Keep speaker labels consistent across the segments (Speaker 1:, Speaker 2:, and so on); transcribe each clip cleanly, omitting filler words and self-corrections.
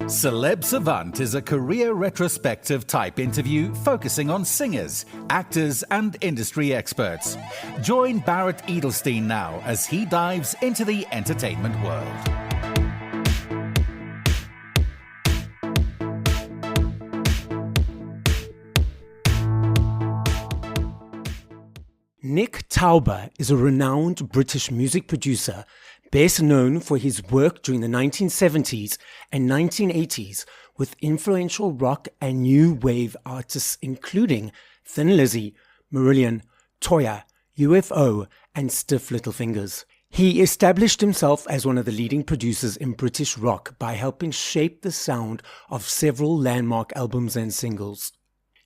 Speaker 1: Celeb Savant is a career retrospective type interview focusing on singers, actors, and industry experts. Join Barrett Edelstein now as he dives into the entertainment world.
Speaker 2: Nick Tauber is a renowned British music producer, best known for his work during the 1970s and 1980s with influential rock and new wave artists including Thin Lizzy, Marillion, Toyah, UFO, and Stiff Little Fingers. He established himself as one of the leading producers in British rock by helping shape the sound of several landmark albums and singles.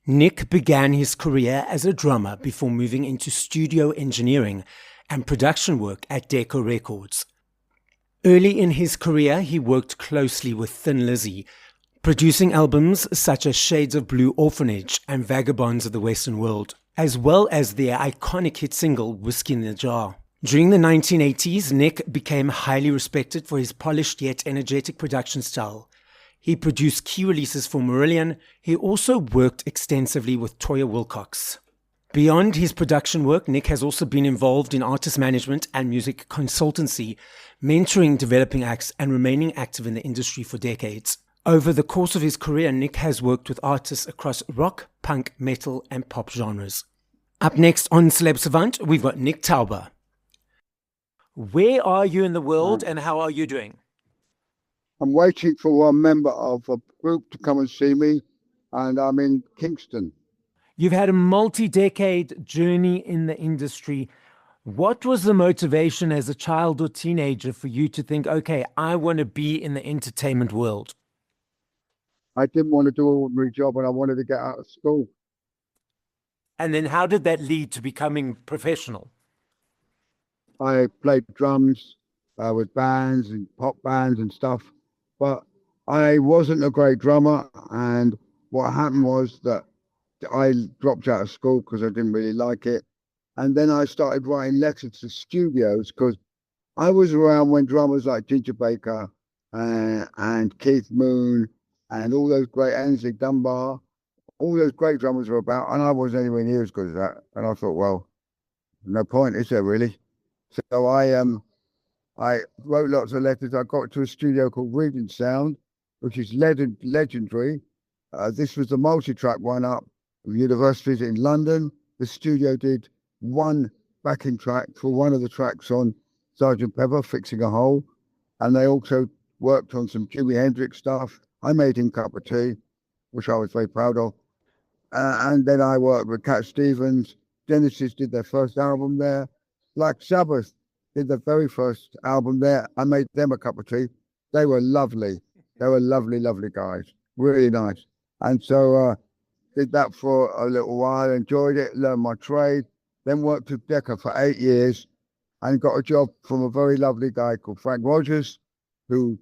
Speaker 2: Nick began his career as a drummer before moving into studio engineering and production work at Decca Records. Early in his career, he worked closely with Thin Lizzy, producing albums such as Shades of Blue Orphanage and Vagabonds of the Western World, as well as their iconic hit single Whiskey in the Jar. During the 1980s, Nick became highly respected for his polished yet energetic production style. He produced key releases for Marillion. He also worked extensively with Toyah Wilcox. Beyond his production work, Nick has also been involved in artist management and music consultancy, mentoring developing acts and remaining active in the industry for decades. Over the course of his career, Nick has worked with artists across rock, punk, metal and pop genres. Up next on Celeb Savant, we've got Nick Tauber. Where are you in the world and how are you doing?
Speaker 3: I'm waiting for one member of a group to come and see me, and I'm in Kingston.
Speaker 2: You've had a multi-decade journey in the industry. What was the motivation as a child or teenager for you to think, okay, I want to be in the entertainment world?
Speaker 3: I didn't want to do an ordinary job and I wanted to get out of school.
Speaker 2: And then how did that lead to becoming professional?
Speaker 3: I played drums with bands and pop bands and stuff, but I wasn't a great drummer. And what happened was that I dropped out of school because I didn't really like it. And then I started writing letters to studios because I was around when drummers like Ginger Baker and Keith Moon and all those great Ainsley Dunbar, all those great drummers were about, and I wasn't anywhere near as good as that. And I thought, well, no point, is there really? So I wrote lots of letters. I got to a studio called Regent Sounds, which is legendary. This was the multi-track one up of universities in London. The studio did one backing track for one of the tracks on Sgt. Pepper, Fixing a Hole. And they also worked on some Jimi Hendrix stuff. I made him a cup of tea, which I was very proud of. And then I worked with Cat Stevens. Genesis did their first album there. Black Sabbath did their very first album there. I made them a cup of tea. They were lovely. They were lovely, lovely guys. Really nice. And so did that for a little while, enjoyed it, learned my trade, then worked with Decca for 8 years and got a job from a very lovely guy called Frank Rogers, who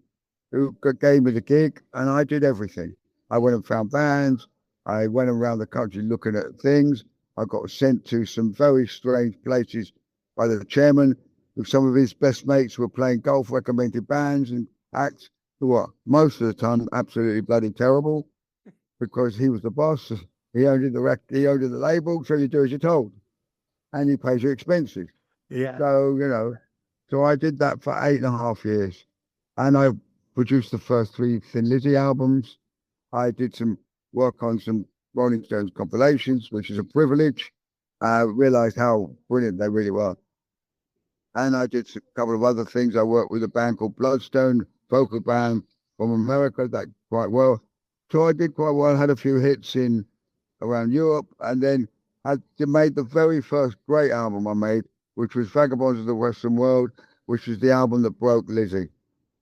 Speaker 3: gave me the gig, and I did everything. I went and found bands. I went around the country looking at things. I got sent to some very strange places by the chairman, with some of his best mates who were playing golf, recommended bands and acts who were most of the time absolutely bloody terrible, because he was the boss. He owned the label, so you do as you're told, and he pays your expenses.
Speaker 2: Yeah.
Speaker 3: So so I did that for 8.5 years, and I produced the first 3 Thin Lizzy albums. I did some work on some Rolling Stones compilations, which is a privilege. I realized how brilliant they really were. And I did a couple of other things. I worked with a band called Bloodstone, vocal band from America, that quite well. So I did quite well, had a few hits in around Europe, and then I made the very first great album I made, which was Vagabonds of the Western World, which was the album that broke Lizzy.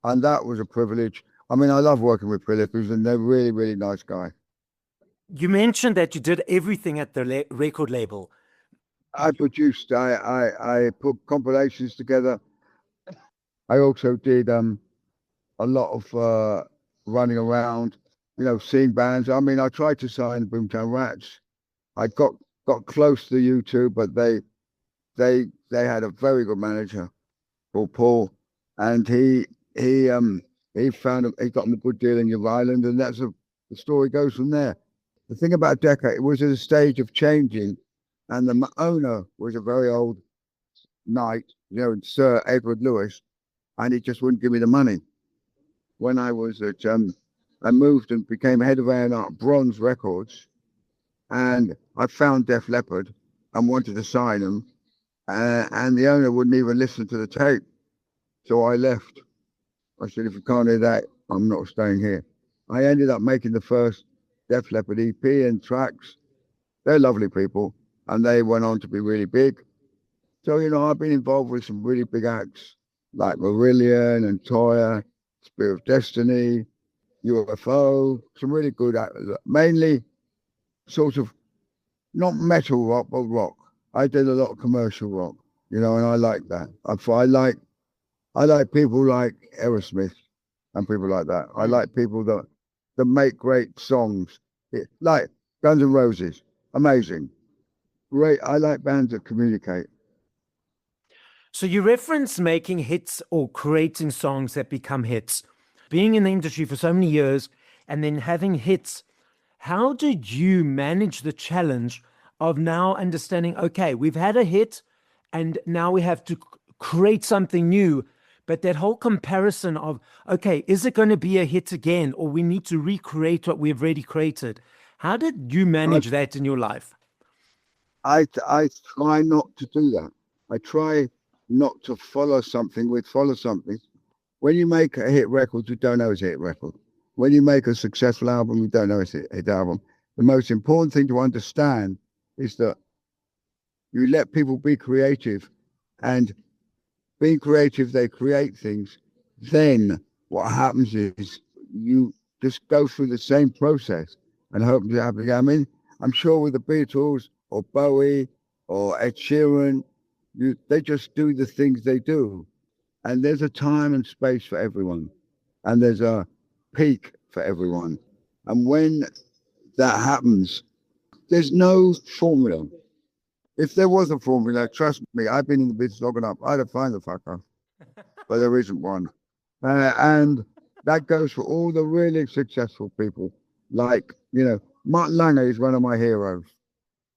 Speaker 3: And that was a privilege. I mean, I love working with Philip, who's a really, really nice guy.
Speaker 2: You mentioned that you did everything at the record label.
Speaker 3: I produced, I put compilations together. I also did a lot of running around, seeing bands. I mean, I tried to sign Boomtown Rats. I got close to U2, but they had a very good manager called Paul, and he He found him, he got him a good deal in New Ireland, and the story goes from there. The thing about Decca, it was at a stage of changing, and the owner was a very old knight, Sir Edward Lewis, and he just wouldn't give me the money. When I was at, I moved and became head of A&R Bronze Records, and I found Def Leppard and wanted to sign them, and the owner wouldn't even listen to the tape. So I left. I said, if you can't do that, I'm not staying here. I ended up making the first Def Leppard EP and tracks. They're lovely people, and they went on to be really big. So, I've been involved with some really big acts like Marillion and Toya, Spirit of Destiny, UFO, some really good actors, mainly sort of not metal rock, but rock. I did a lot of commercial rock, and I like that. I like people like Aerosmith and people like that. I like people that make great songs, like Guns N' Roses, amazing, great. I like bands that communicate.
Speaker 2: So you reference making hits or creating songs that become hits. Being in the industry for so many years and then having hits, how did you manage the challenge of now understanding, okay, we've had a hit and now we have to create something new, but that whole comparison of, okay, is it going to be a hit again, or we need to recreate what we've already created? How did you manage that in your life?
Speaker 3: I try not to do that. I try not to follow something with follow something. When you make a hit record, you don't know it's a hit record. When you make a successful album, you don't know it's a hit album. The most important thing to understand is that you let people be creative, and being creative, they create things. Then what happens is you just go through the same process and hope to have it. I mean, I'm sure with the Beatles or Bowie or Ed Sheeran, they just do the things they do. And there's a time and space for everyone. And there's a peak for everyone. And when that happens, there's no formula. If there was a formula, trust me, I've been in the business long enough, I'd have found the fucker. But there isn't one. And that goes for all the really successful people. Like, Martin Langer is one of my heroes.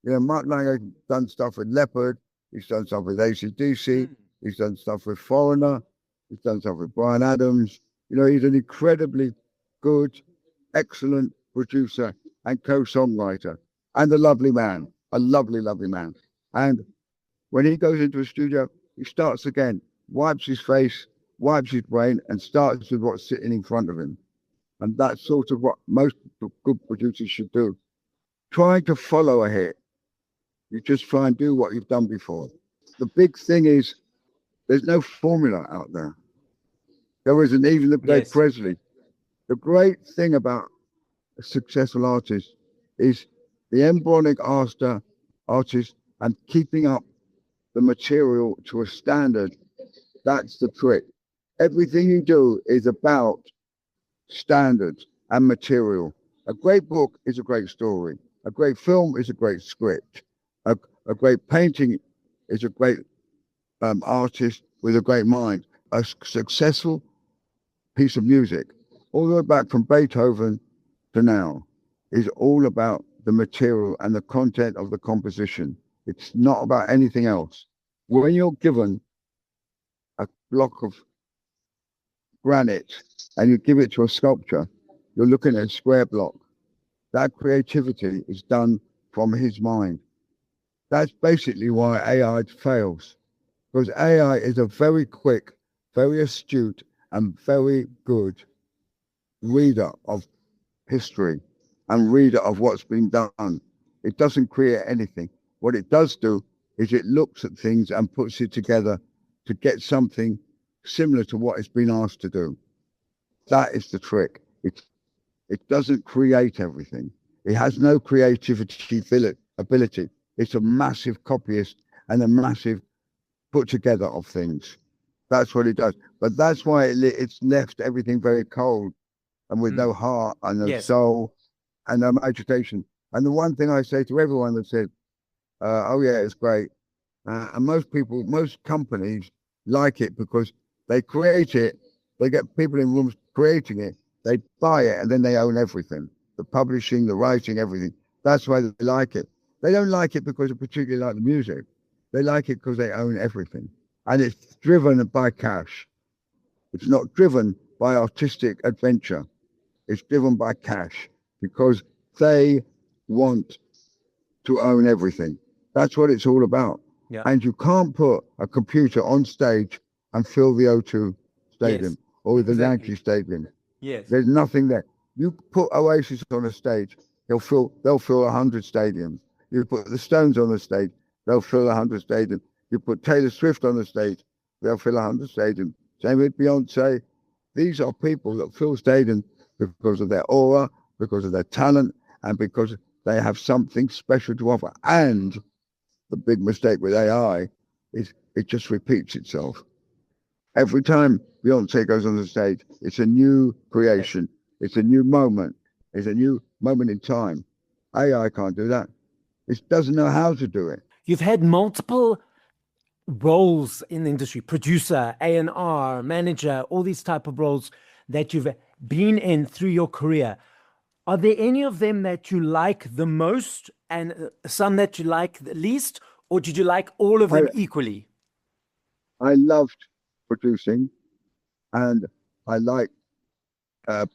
Speaker 3: Martin Langer done stuff with Leppard. He's done stuff with AC/DC. He's done stuff with Foreigner. He's done stuff with Bryan Adams. He's an incredibly good, excellent producer and co-songwriter, and a lovely man, a lovely, lovely man. And when he goes into a studio, he starts again, wipes his face, wipes his brain, and starts with what's sitting in front of him. And that's sort of what most good producers should do. Trying to follow a hit, you just try and do what you've done before. The big thing is, there's no formula out there. There isn't even the great Presley. The great thing about a successful artist is the embryonic artist and keeping up the material to a standard. That's the trick. Everything you do is about standards and material. A great book is a great story. A great film is a great script. A great painting is a great artist with a great mind. A successful piece of music, all the way back from Beethoven to now, is all about the material and the content of the composition. It's not about anything else. When you're given a block of granite and you give it to a sculptor, you're looking at a square block. That creativity is done from his mind. That's basically why AI fails, because AI is a very quick, very astute, and very good reader of history and reader of what's been done. It doesn't create anything. What it does do is it looks at things and puts it together to get something similar to what it's been asked to do. That is the trick. It doesn't create everything. It has no creativity ability. It's a massive copyist and a massive put together of things. That's what it does. But that's why it's left everything very cold and with no heart and no soul and no agitation. And the one thing I say to everyone that said, oh yeah, it's great. And most companies like it because they create it They get people in rooms creating it. They buy it, and then they own everything: the publishing, the writing, everything. That's why they like it. They don't like it because they particularly like the music. They like it because they own everything, and it's driven by cash. It's not driven by artistic adventure. It's driven by cash because they want to own everything. That's what it's all about.
Speaker 2: Yeah.
Speaker 3: And you can't put a computer on stage and fill the O2 Stadium or the Yankee Stadium.
Speaker 2: Yes.
Speaker 3: There's nothing there. You put Oasis on a stage, they'll fill 100 stadiums. You put the Stones on the stage, they'll fill 100 stadiums. You put Taylor Swift on the stage, they'll fill 100 stadiums. Same with Beyonce. These are people that fill stadiums because of their aura, because of their talent, and because they have something special to offer. And the big mistake with AI is it just repeats itself. Every time Beyonce goes on the stage, it's a new creation. It's a new moment. It's a new moment in time. AI can't do that. It doesn't know how to do it.
Speaker 2: You've had multiple roles in the industry: producer, A&R, manager, all these type of roles that you've been in through your career. Are there any of them that you like the most and some that you like the least, or did you like all of them equally?
Speaker 3: I loved producing, and I like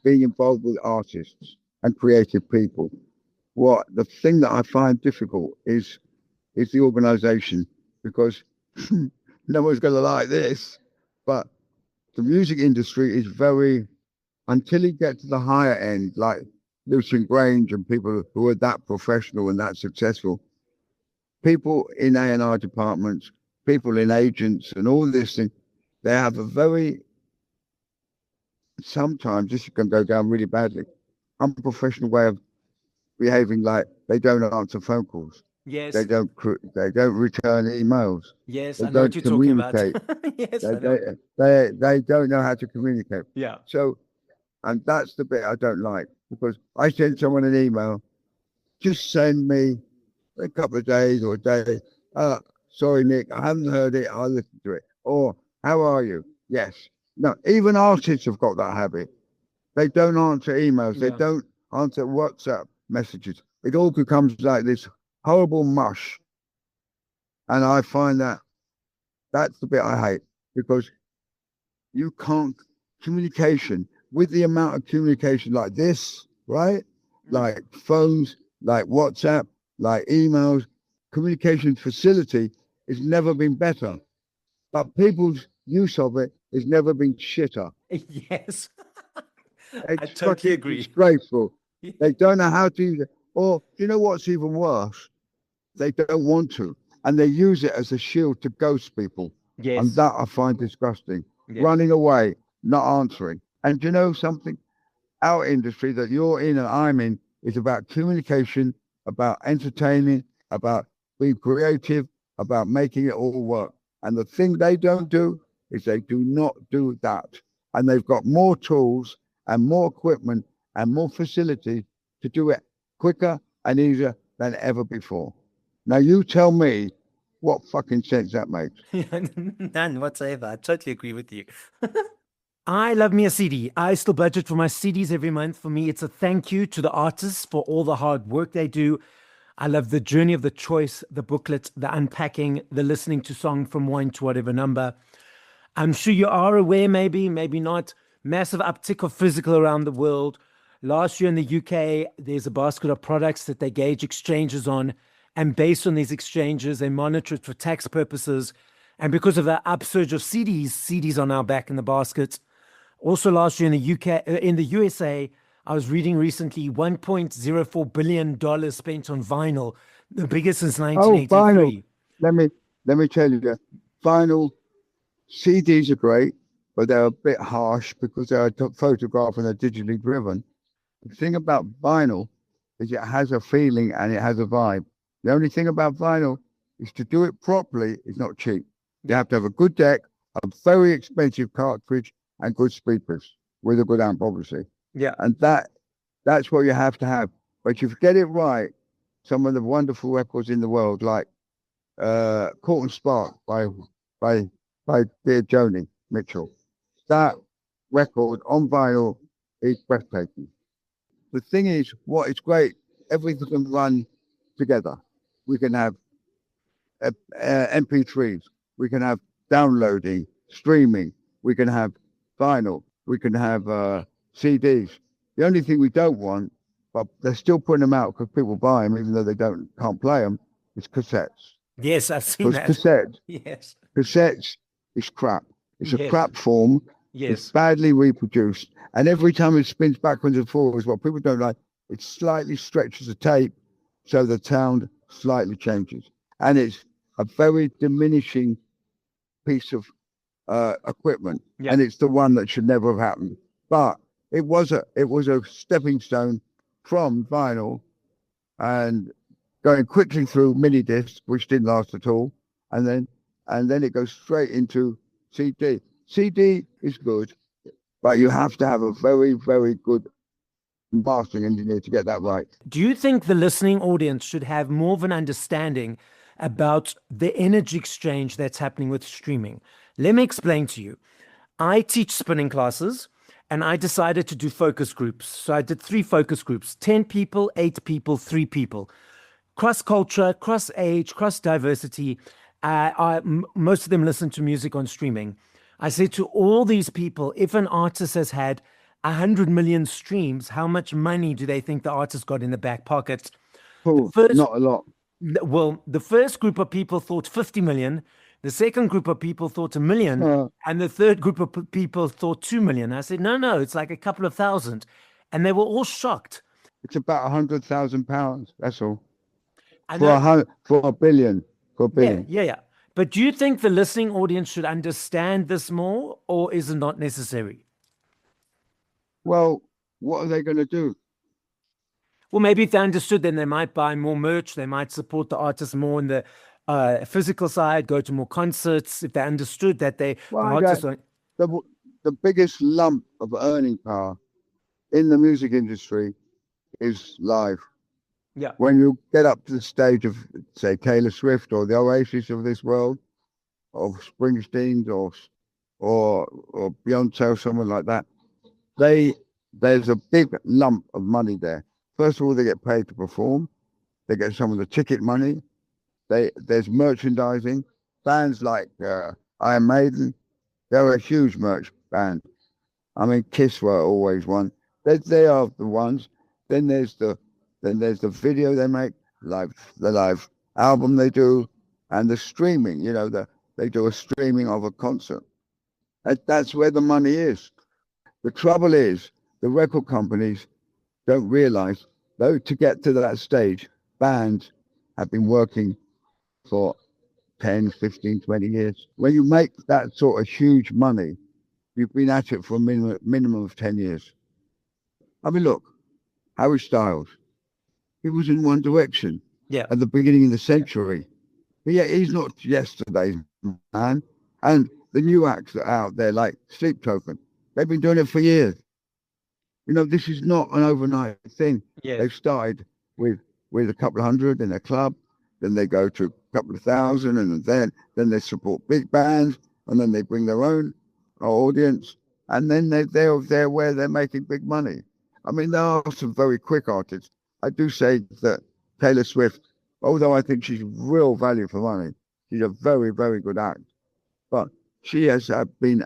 Speaker 3: being involved with artists and creative people. The thing that I find difficult is the organization, because no one's going to like this, but the music industry is very, until you get to the higher end, like Lucian Grange and people who are that professional and that successful, people in A&R departments, people in agents and all this thing, they have a very, sometimes this can go down really badly, unprofessional way of behaving. Like they don't answer phone calls.
Speaker 2: Yes.
Speaker 3: They don't return emails.
Speaker 2: Yes,
Speaker 3: they
Speaker 2: I know what you're talking about. Yes, I know.
Speaker 3: They don't know how to communicate.
Speaker 2: Yeah.
Speaker 3: So, and that's the bit I don't like, because I send someone an email, just send me a couple of days or a day. Sorry, Nick, I haven't heard it. I'll listen to it. Or, how are you? Yes. No, even artists have got that habit. They don't answer emails. They don't answer WhatsApp messages. It all becomes like this horrible mush. And I find that's the bit I hate, because you can't, communication, with the amount of communication like this, right? Like phones, like WhatsApp, like emails, communication facility has never been better. But people's use of it has never been shitter.
Speaker 2: Yes.
Speaker 3: It's
Speaker 2: I totally agree.
Speaker 3: Disgraceful. They don't know how to use it. Or, you know what's even worse? They don't want to. And they use it as a shield to ghost people.
Speaker 2: Yes.
Speaker 3: And that I find disgusting.
Speaker 2: Yes.
Speaker 3: Running away, not answering. And do you know something? Our industry that you're in and I'm in is about communication, about entertaining, about being creative, about making it all work. And the thing they don't do is they do not do that. And they've got more tools and more equipment and more facilities to do it quicker and easier than ever before. Now you tell me what fucking sense that makes.
Speaker 2: None whatsoever. I totally agree with you. I love me a CD. I still budget for my CDs every month. For me, it's a thank you to the artists for all the hard work they do. I love the journey of the choice, the booklet, the unpacking, the listening to song from one to whatever number. I'm sure you are aware, maybe not, massive uptick of physical around the world. Last year in the UK, there's a basket of products that they gauge exchanges on. And based on these exchanges, they monitor it for tax purposes. And because of the upsurge of CDs are now back in the basket. Also last year in the UK, in the USA, I was reading recently $1.04 billion spent on vinyl, the biggest since 1983.
Speaker 3: Oh, vinyl. Let me tell you, vinyl CDs are great, but they're a bit harsh because they're photographed and they're digitally driven. The thing about vinyl is it has a feeling and it has a vibe. The only thing about vinyl is to do it properly is not cheap. You have to have a good deck, a very expensive cartridge, and good speakers with a good amp, obviously.
Speaker 2: Yeah.
Speaker 3: And that's what you have to have. But if you get it right, some of the wonderful records in the world, like Court and Spark by dear Joni Mitchell, that record on vinyl is breathtaking. The thing is, what is great, everything can run together. We can have MP3s, we can have downloading, streaming, we can have vinyl, we can have CDs. The only thing we don't want, but they're still putting them out because people buy them, even though they can't play them, is cassettes.
Speaker 2: Yes, I've seen that.
Speaker 3: Cassettes is crap. It's a
Speaker 2: Yes.
Speaker 3: crap form. It's
Speaker 2: Yes.
Speaker 3: badly reproduced. And every time it spins backwards and forwards, what people don't like, it slightly stretches the tape so the sound slightly changes. And it's a very diminishing piece of equipment.
Speaker 2: Yeah.
Speaker 3: And it's the one that should never have happened. But it was a stepping stone from vinyl and going quickly through mini discs, which didn't last at all. And then it goes straight into CD. CD is good, but you have to have a very, very good mastering engineer to get that right.
Speaker 2: Do you think the listening audience should have more of an understanding about the energy exchange that's happening with streaming? Let me explain to you. I teach spinning classes and I decided to do focus groups. So I did 3 focus groups, 10 people, 8 people, 3 people. Cross culture, cross age, cross diversity. Most of them listen to music on streaming. I said to all these people, if an artist has had 100 million streams, how much money do they think the artist got in the back pocket?
Speaker 3: Not a lot.
Speaker 2: Well, the first group of people thought 50 million. The second group of people thought 1 million. And the third group of people thought 2 million. I said, no, it's like a couple of thousand. And they were all shocked.
Speaker 3: It's about £100,000. That's all.
Speaker 2: For
Speaker 3: a billion.
Speaker 2: Yeah. But do you think the listening audience should understand this more, or is it not necessary?
Speaker 3: Well, what are they going to do?
Speaker 2: Well, maybe if they understood, then they might buy more merch. They might support the artist more in the physical side, go to more concerts. If they understood that the
Speaker 3: biggest lump of earning power in the music industry is live.
Speaker 2: Yeah.
Speaker 3: When you get up to the stage of, say, Taylor Swift or the Oasis of this world, or Springsteen or Beyonce or someone like that, there's a big lump of money there. First of all, they get paid to perform. They get some of the ticket money. There's merchandising. Bands like Iron Maiden, they're a huge merch band. I mean, Kiss were always one. They are the ones. Then there's the video they make, the live album they do, and the streaming. They do a streaming of a concert. That's where the money is. The trouble is, the record companies don't realize, though, to get to that stage, bands have been working for 10, 15, 20 years. When you make that sort of huge money, you've been at it for a minimum of 10 years. I mean, look, Harry Styles, he was in One Direction at the beginning of the century. But yeah, he's not yesterday's man. And the new acts that are out there, like Sleep Token, they've been doing it for years. This is not an overnight thing.
Speaker 2: Yes.
Speaker 3: They've started with a couple of hundred in a club, then they go to a couple of thousand, and then they support big bands, and then they bring their own audience, and then they're where they're making big money. I mean, there are some very quick artists. I do say that Taylor Swift, although I think she's real value for money, she's a very, very good act, but she has been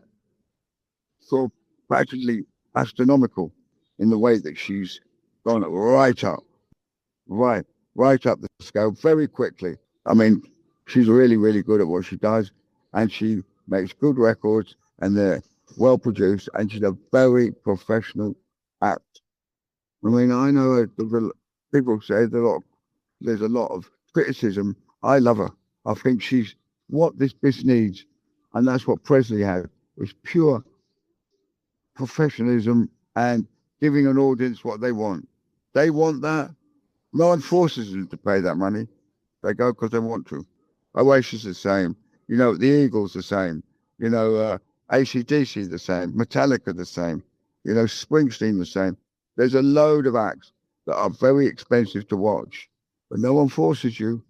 Speaker 3: sort of practically astronomical in the way that she's gone right up the scale very quickly. I mean, she's really, really good at what she does, and she makes good records, and they're well produced, and she's a very professional act. I mean, I know people say there's a lot of criticism. I love her. I think she's what this business needs, and that's what Presley had, was pure professionalism and giving an audience what they want. They want that. No one forces them to pay that money. They go because they want to. Oasis the same. The Eagles the same. AC/DC the same. Metallica the same. Springsteen the same. There's a load of acts that are very expensive to watch, but no one forces you.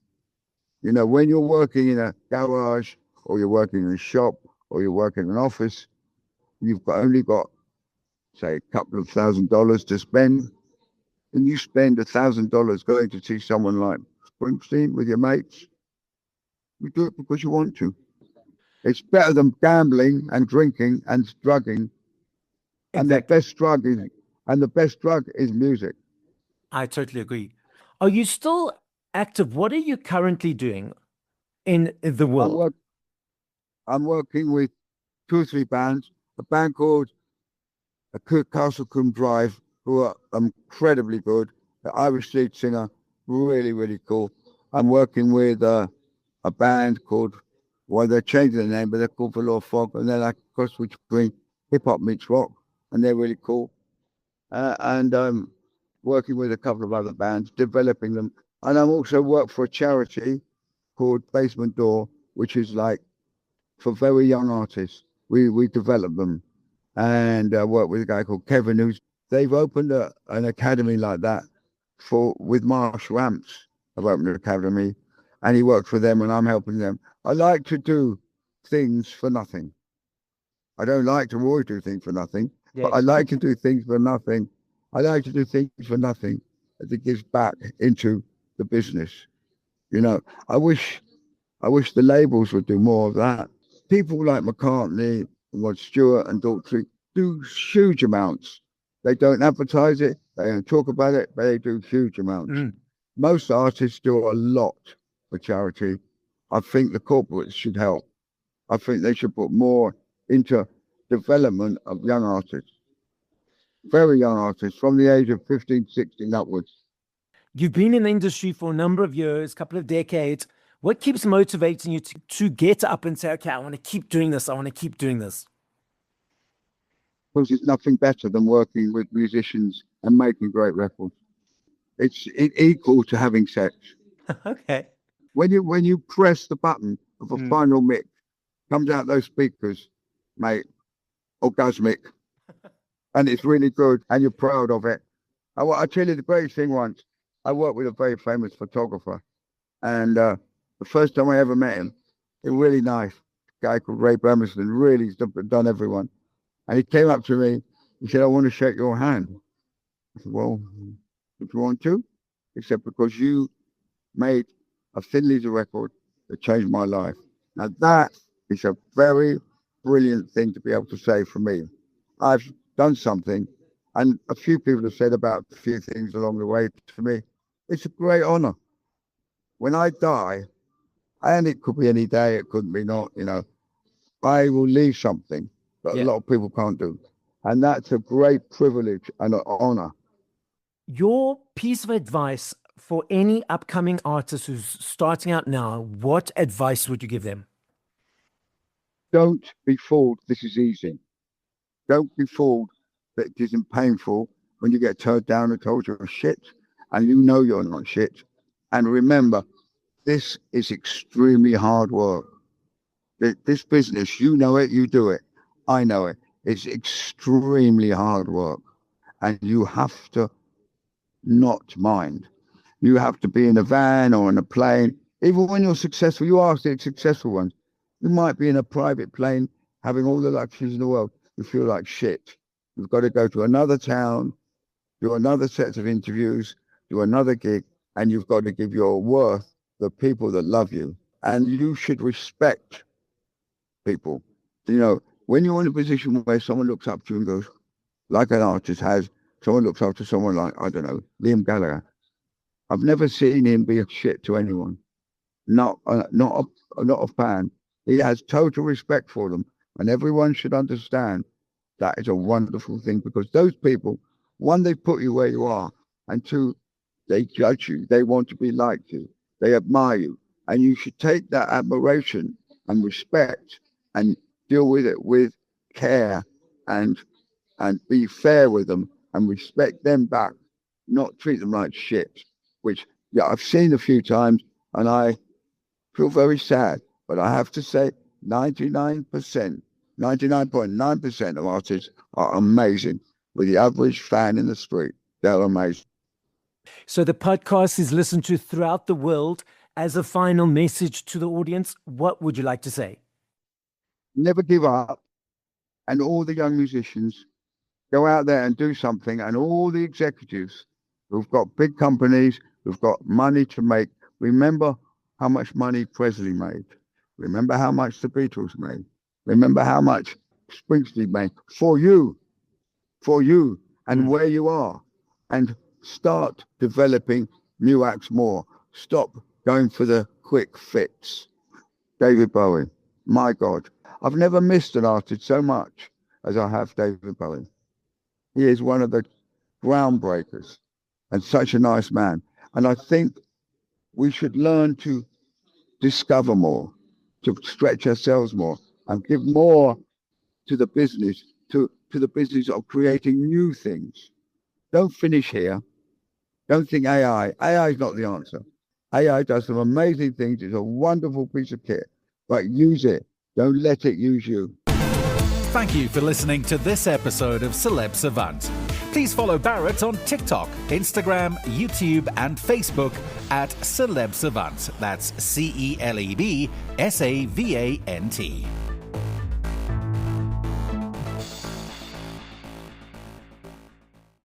Speaker 3: When you're working in a garage, or you're working in a shop, or you're working in an office, you've only got say, a couple of $1,000 to spend, and you spend $1,000 going to see someone like Springsteen with your mates, you do it because you want to. It's better than gambling and drinking and drugging. And
Speaker 2: Exactly.
Speaker 3: the best drug is music.
Speaker 2: I totally agree. Are you still active? What are you currently doing in the
Speaker 3: I'm,
Speaker 2: world?
Speaker 3: work, I'm working with 2 or 3 bands. A band called Castle Coombe Drive, who are incredibly good. The Irish lead singer, really, really cool. I'm working with a band called, well, they're changing the name, but they're called Velour Fog, and they're like a cross between hip hop meets rock, and they're really cool. And I'm working with a couple of other bands, developing them. And I'm also work for a charity called Basement Door, which is like for very young artists. We develop them, and work with a guy called Kevin, they've opened an academy like that with Marsh Ramps. I've opened an academy, and he worked for them, and I'm helping them. I like to do things for nothing. I don't like to always do things for nothing, but I like to do things for nothing. I like to do things for nothing that gives back into the business. You know, I wish the labels would do more of that. People like McCartney, Rod Stewart, and Daltrey do huge amounts. They don't advertise it, they don't talk about it, but they do huge amounts. Most artists do a lot for charity. I think the corporates should help. I think they should put more into development of young artists, very young artists, from the age of 15, 16 upwards.
Speaker 2: You've been in the industry for a number of years, couple of decades. What keeps motivating you to get up and say, okay, I want to keep doing this. I want to keep doing this?
Speaker 3: Because it's nothing better than working with musicians and making great records. It's equal to having sex.
Speaker 2: Okay.
Speaker 3: When you press the button of a final mix, comes out those speakers, mate, orgasmic, and it's really good, and you're proud of it. I tell you the greatest thing once. I worked with a very famous photographer, and the first time I ever met him, he was really nice. A guy called Ray Burmison, really, he's done everyone. And he came up to me, he said, I want to shake your hand. I said, well, if you want to. He said, because you made a Thin Lizzy record that changed my life. Now that is a very brilliant thing to be able to say for me. I've done something, and a few people have said about a few things along the way to me. It's a great honor. When I die, and it could be any day, it couldn't be not, I will leave something that a lot of people can't do. And that's a great privilege and an honor.
Speaker 2: Your piece of advice for any upcoming artist who's starting out now, what advice would you give them?
Speaker 3: Don't be fooled. This is easy. Don't be fooled that it isn't painful when you get turned down and told you're shit, and you know you're not shit. And remember, this is extremely hard work. This business, you know it, you do it. I know it. It's extremely hard work. And you have to not mind. You have to be in a van or in a plane. Even when you're successful, you are the successful ones. You might be in a private plane, having all the luxuries in the world. You feel like shit. You've got to go to another town, do another set of interviews, do another gig, and you've got to give your worth to the people that love you. And you should respect people. When you're in a position where someone looks up to you and goes, like an artist has, someone looks up to someone like, I don't know, Liam Gallagher. I've never seen him be a shit to anyone. Not a fan. He has total respect for them. And everyone should understand that is a wonderful thing, because those people, one, they put you where you are, and two, they judge you. They want to be like you. They admire you. And you should take that admiration and respect and deal with it with care and be fair with them and respect them back, not treat them like shit, which I've seen a few times, and I feel very sad. But I have to say 99.9% of artists are amazing. With the average fan in the street, they're amazing.
Speaker 2: So the podcast is listened to throughout the world. As a final message to the audience, what would you like to say?
Speaker 3: Never give up. And all the young musicians, go out there and do something, and all the executives who've got big companies, who've got money to make, remember how much money Presley made. Remember how much the Beatles made. Remember how much Springsteen made for you, and where you are. And start developing new acts more. Stop going for the quick fix. David Bowie, my God. I've never missed an artist so much as I have David Bowie. He is one of the groundbreakers and such a nice man. And I think we should learn to discover more, to stretch ourselves more, and give more to the business, to the business of creating new things. Don't finish here. Don't think AI. AI is not the answer. AI does some amazing things. It's a wonderful piece of kit, but use it. Don't let it use you.
Speaker 1: Thank you for listening to this episode of Celeb Savant. Please follow Barrett on TikTok, Instagram, YouTube, and Facebook at Celeb Savant. That's CelebSavant.